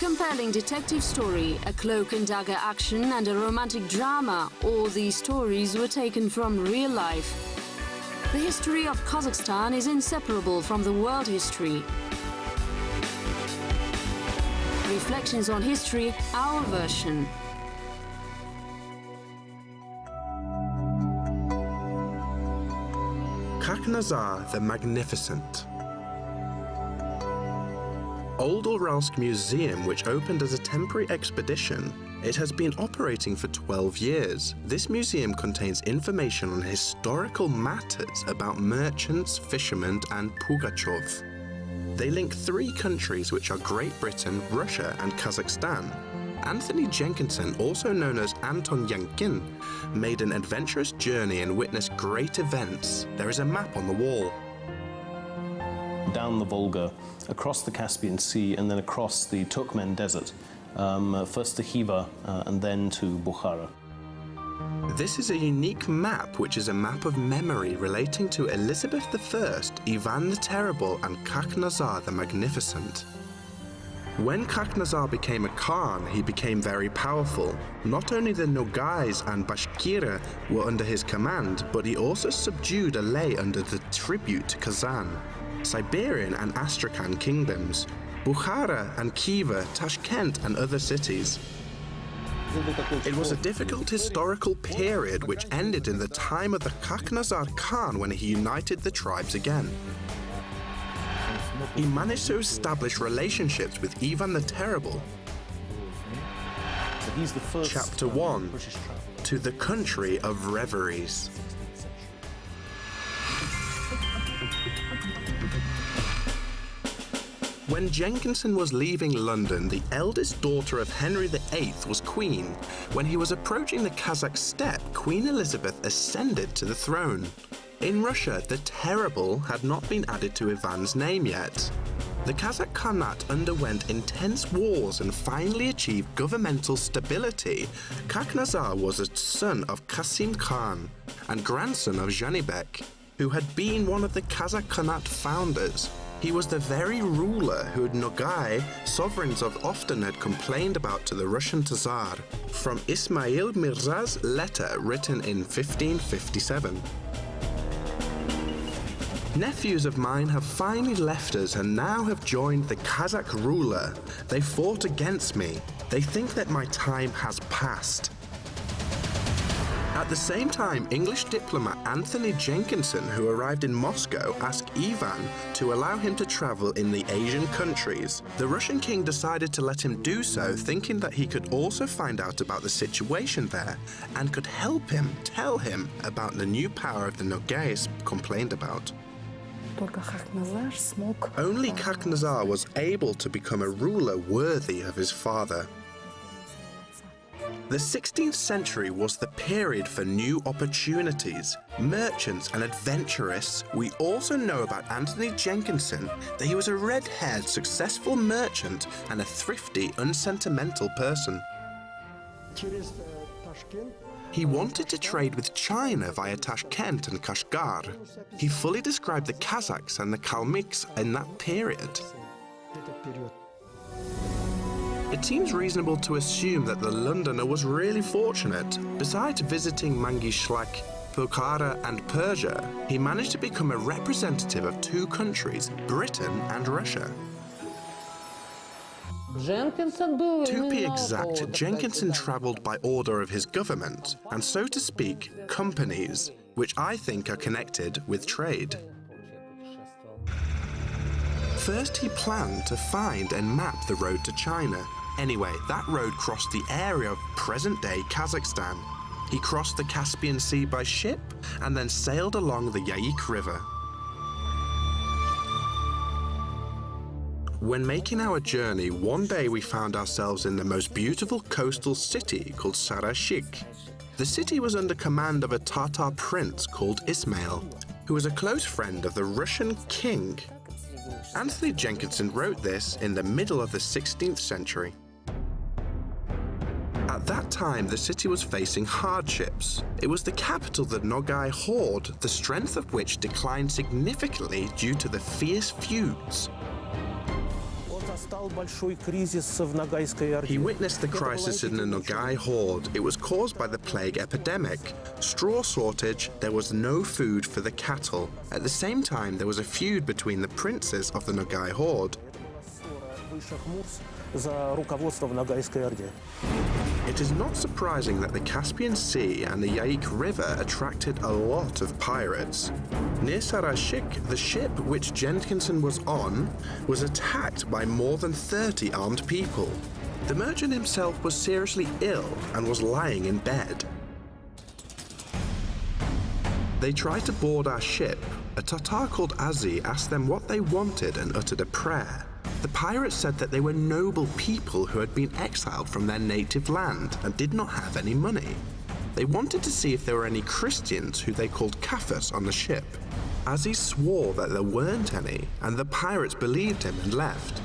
compelling detective story, a cloak and dagger action, and a romantic drama, all these stories were taken from real life. The history of Kazakhstan is inseparable from the world history. Reflections on history, our version. Khak-Nazar the Magnificent. Old Uralsk Museum, which opened as a temporary expedition, it has been operating for 12 years. This museum contains information on historical matters about merchants, fishermen, and Pugachov. They link 3 countries, which are Great Britain, Russia, and Kazakhstan. Anthony Jenkinson, also known as Anton Yankin, made an adventurous journey and witnessed great events. There is a map on the wall. Down the Volga, across the Caspian Sea, and then across the Turkmen Desert, first to Khiva and then to Bukhara. This is a unique map, which is a map of memory relating to Elizabeth I, Ivan the Terrible, and Khak-Nazar the Magnificent. When Khak-Nazar became a Khan, he became very powerful. Not only the Nogais and Bashkira were under his command, but he also subdued a lay under the tribute Kazan, Siberian and Astrakhan kingdoms, Bukhara and Khiva, Tashkent and other cities. It was a difficult historical period which ended in the time of the Khak-Nazar Khan when he united the tribes again. He managed to establish relationships with Ivan the Terrible. Chapter 1. To the Country of Reveries. When Jenkinson was leaving London, the eldest daughter of Henry VIII was queen. When he was approaching the Kazakh steppe, Queen Elizabeth ascended to the throne. In Russia, the Terrible had not been added to Ivan's name yet. The Kazakh Khanate underwent intense wars and finally achieved governmental stability. Khak-Nazar was a son of Qasim Khan and grandson of Jibek, who had been one of the Kazakh Khanate founders. He was the very ruler who Nogai, sovereigns of often had complained about to the Russian Tsar, from Ismail Mirza's letter written in 1557. Nephews of mine have finally left us and now have joined the Kazakh ruler. They fought against me. They think that my time has passed. At the same time, English diplomat Anthony Jenkinson, who arrived in Moscow, asked Ivan to allow him to travel in the Asian countries. The Russian king decided to let him do so, thinking that he could also find out about the situation there and could help him tell him about the new power of the Nogais complained about. Only Khak-Nazar was able to become a ruler worthy of his father. The 16th century was the period for new opportunities, merchants and adventurers. We also know about Anthony Jenkinson that he was a red-haired, successful merchant and a thrifty, unsentimental person. He wanted to trade with China via Tashkent and Kashgar. He fully described the Kazakhs and the Kalmyks in that period. It seems reasonable to assume that the Londoner was really fortunate. Besides visiting Mangishlak, Bukhara and Persia, he managed to become a representative of 2 countries, Britain and Russia. To be exact, Jenkinson travelled by order of his government, and so to speak, companies, which I think are connected with trade. First, he planned to find and map the road to China. Anyway, that road crossed the area of present-day Kazakhstan. He crossed the Caspian Sea by ship and then sailed along the Yaik River. When making our journey, one day we found ourselves in the most beautiful coastal city called Sarashik. The city was under command of a Tatar prince called Ismail, who was a close friend of the Russian king. Anthony Jenkinson wrote this in the middle of the 16th century. At that time, the city was facing hardships. It was the capital of the Nogai horde, the strength of which declined significantly due to the fierce feuds. He witnessed the crisis in the Nogai horde. It was caused by the plague epidemic. Straw shortage, there was no food for the cattle. At the same time, there was a feud between the princes of the Nogai horde. It is not surprising that the Caspian Sea and the Yaik River attracted a lot of pirates. Near Sarashik, the ship which Jenkinson was on was attacked by more than 30 armed people. The merchant himself was seriously ill and was lying in bed. They tried to board our ship. A Tatar called Azi asked them what they wanted and uttered a prayer. The pirates said that they were noble people who had been exiled from their native land and did not have any money. They wanted to see if there were any Christians who they called Kafirs on the ship. Aziz swore that there weren't any, and the pirates believed him and left.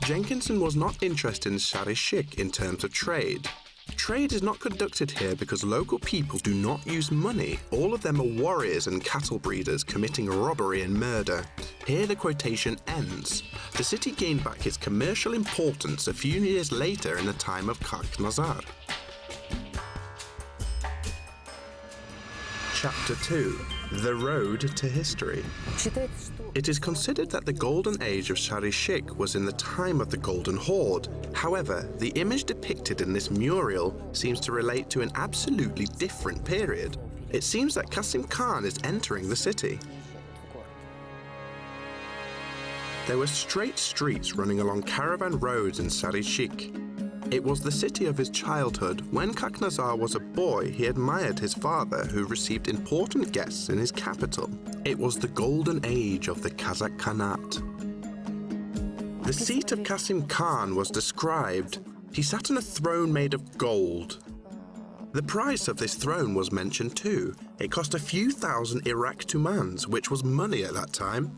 Jenkinson was not interested in Sarashik in terms of trade. Trade is not conducted here because local people do not use money. All of them are warriors and cattle breeders committing robbery and murder. Here the quotation ends. The city gained back its commercial importance a few years later in the time of Khak-Nazar. Chapter 2. The Road to History. It is considered that the golden age of Sarashik was in the time of the Golden Horde. However, the image depicted in this mural seems to relate to an absolutely different period. It seems that Kasim Khan is entering the city. There were straight streets running along caravan roads in Sarashik. It was the city of his childhood. When Khak-Nazar was a boy, he admired his father, who received important guests in his capital. It was the golden age of the Kazakh Khanate. The seat of Kasim Khan was described. He sat on a throne made of gold. The price of this throne was mentioned too. It cost a few thousand Iraq tumans, which was money at that time.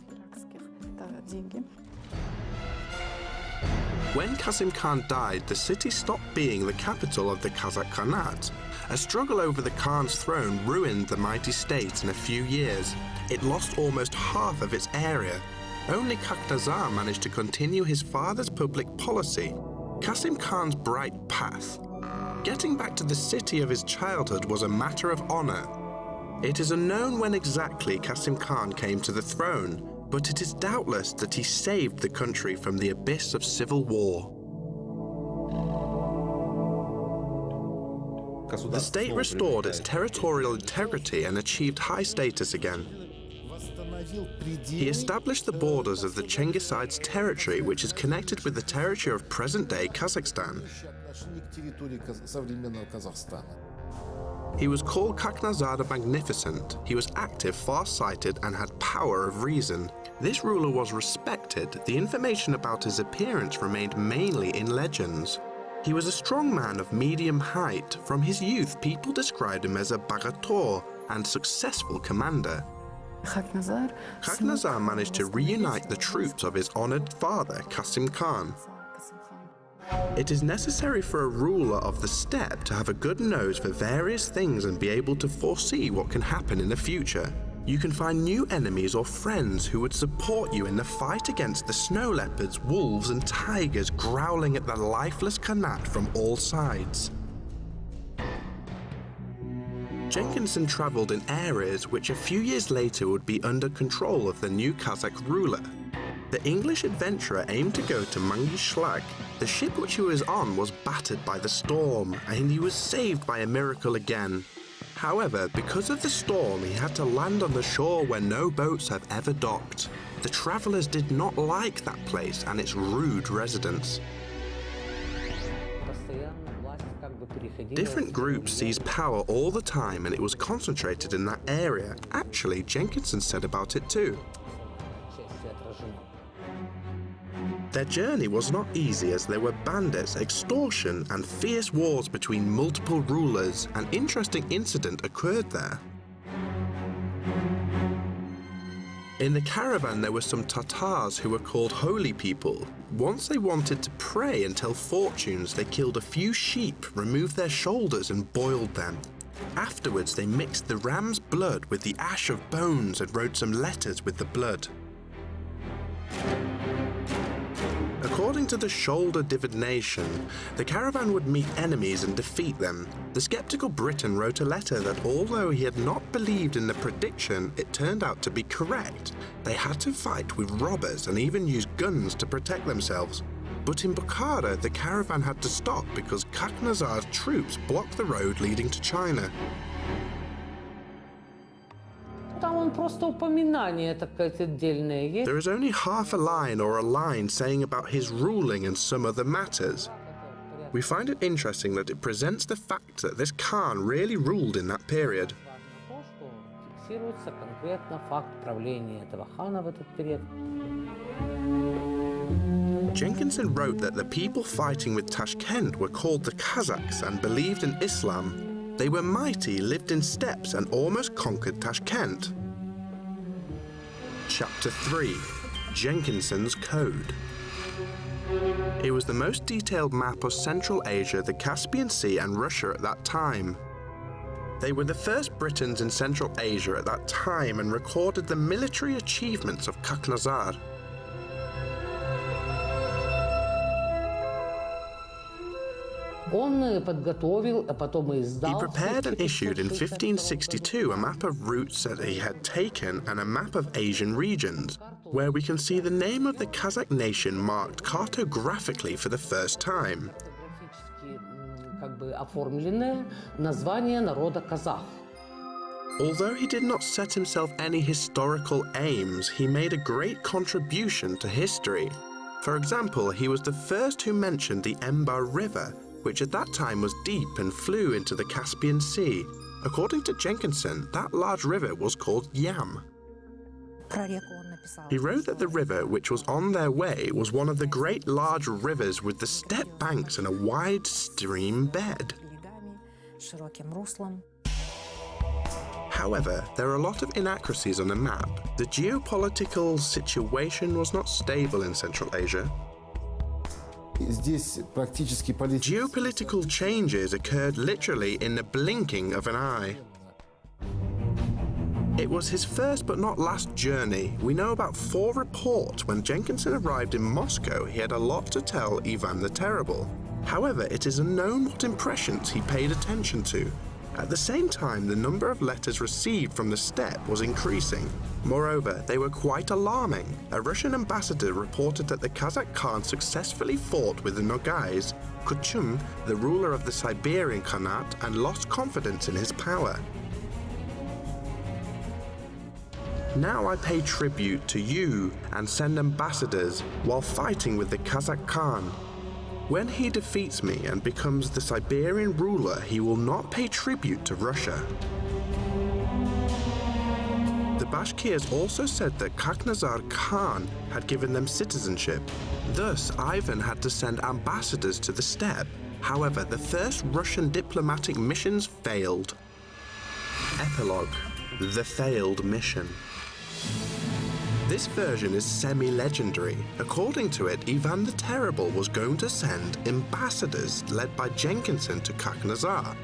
When Kasim Khan died, the city stopped being the capital of the Kazakh Khanate. A struggle over the Khan's throne ruined the mighty state in a few years. It lost almost half of its area. Only Khak-Nazar managed to continue his father's public policy, Kasim Khan's bright path. Getting back to the city of his childhood was a matter of honor. It is unknown when exactly Kasim Khan came to the throne, but it is doubtless that he saved the country from the abyss of civil war. The state restored its territorial integrity and achieved high status again. He established the borders of the Jenkinson territory, which is connected with the territory of present-day Kazakhstan. He was called Khak-Nazar the Magnificent. He was active, far-sighted, and had power of reason. This ruler was respected. The information about his appearance remained mainly in legends. He was a strong man of medium height. From his youth, people described him as a bagator and successful commander. Khak-Nazar managed to reunite the troops of his honored father, Kasim Khan. It is necessary for a ruler of the steppe to have a good nose for various things and be able to foresee what can happen in the future. You can find new enemies or friends who would support you in the fight against the snow leopards, wolves and tigers growling at the lifeless Khanate from all sides. Jenkinson travelled in areas which a few years later would be under control of the new Kazakh ruler. The English adventurer aimed to go to Mangi-Shlag. The ship which he was on was battered by the storm, and he was saved by a miracle again. However, because of the storm, he had to land on the shore where no boats have ever docked. The travellers did not like that place and its rude residents. Different groups seized power all the time, and it was concentrated in that area. Actually, Jenkinson said about it too. Their journey was not easy, as there were bandits, extortion, and fierce wars between multiple rulers. An interesting incident occurred there. In the caravan, there were some Tatars who were called holy people. Once they wanted to pray and tell fortunes, they killed a few sheep, removed their shoulders, and boiled them. Afterwards, they mixed the ram's blood with the ash of bones and wrote some letters with the blood. According to the shoulder divination, the caravan would meet enemies and defeat them. The skeptical Briton wrote a letter that although he had not believed in the prediction, it turned out to be correct. They had to fight with robbers and even use guns to protect themselves. But in Bukhara, the caravan had to stop because Khak-Nazar's troops blocked the road leading to China. There is only half a line or a line saying about his ruling and some other matters. We find it interesting that it presents the fact that this Khan really ruled in that period. Jenkinson wrote that the people fighting with Tashkent were called the Kazakhs and believed in Islam. They were mighty, lived in steppes and almost conquered Tashkent. Chapter 3. Jenkinson's Code. It was the most detailed map of Central Asia, the Caspian Sea and Russia at that time. They were the first Britons in Central Asia at that time and recorded the military achievements of Khak-Nazar. He prepared and issued in 1562 a map of routes that he had taken and a map of Asian regions, where we can see the name of the Kazakh nation marked cartographically for the first time. Although he did not set himself any historical aims, he made a great contribution to history. For example, he was the first who mentioned the Embar River, which at that time was deep and flew into the Caspian Sea. According to Jenkinson, that large river was called Yam. He wrote that the river which was on their way was one of the great large rivers with the steppe banks and a wide stream bed. However, there are a lot of inaccuracies on the map. The geopolitical situation was not stable in Central Asia. Geopolitical changes occurred literally in the blinking of an eye. It was his first but not last journey. We know about 4 reports. When Jenkinson arrived in Moscow, he had a lot to tell Ivan the Terrible. However, it is unknown what impressions he paid attention to. At the same time, the number of letters received from the steppe was increasing. Moreover, they were quite alarming. A Russian ambassador reported that the Kazakh Khan successfully fought with the Nogais, Kuchum, the ruler of the Siberian Khanate, and lost confidence in his power. Now I pay tribute to you and send ambassadors while fighting with the Kazakh Khan. When he defeats me and becomes the Siberian ruler, he will not pay tribute to Russia. The Bashkirs also said that Khak-Nazar Khan had given them citizenship. Thus, Ivan had to send ambassadors to the steppe. However, the first Russian diplomatic missions failed. Epilogue: The Failed Mission. This version is semi-legendary. According to it, Ivan the Terrible was going to send ambassadors led by Jenkinson to Khak-Nazar.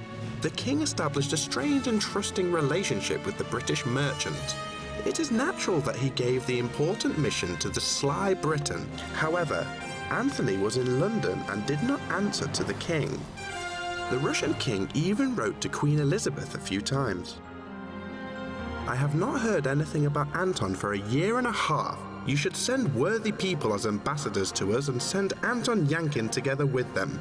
The king established a strange and trusting relationship with the British merchant. It is natural that he gave the important mission to the sly Briton. However, Anthony was in London and did not answer to the king. The Russian king even wrote to Queen Elizabeth a few times. I have not heard anything about Anton for a year and a half. You should send worthy people as ambassadors to us and send Anton Yankin together with them.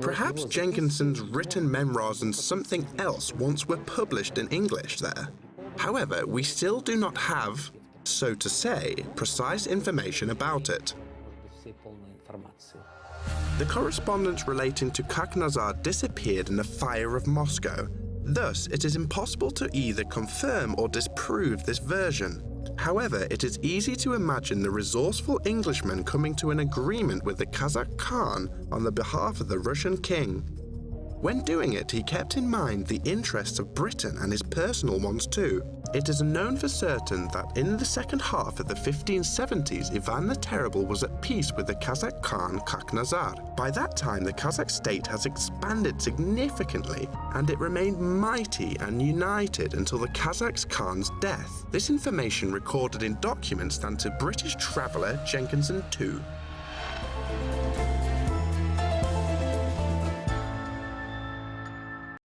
Perhaps Jenkinson's written memoirs and something else once were published in English there. However, we still do not have, so to say, precise information about it. The correspondence relating to Khak-Nazar disappeared in the fire of Moscow. Thus, it is impossible to either confirm or disprove this version. However, it is easy to imagine the resourceful Englishman coming to an agreement with the Kazakh Khan on the behalf of the Russian king. When doing it, he kept in mind the interests of Britain and his personal ones too. It is known for certain that in the second half of the 1570s, Ivan the Terrible was at peace with the Kazakh Khan Khak-Nazar. By that time, the Kazakh state has expanded significantly, and it remained mighty and united until the Kazakh Khan's death. This information recorded in documents thanks to British traveller Jenkinson II.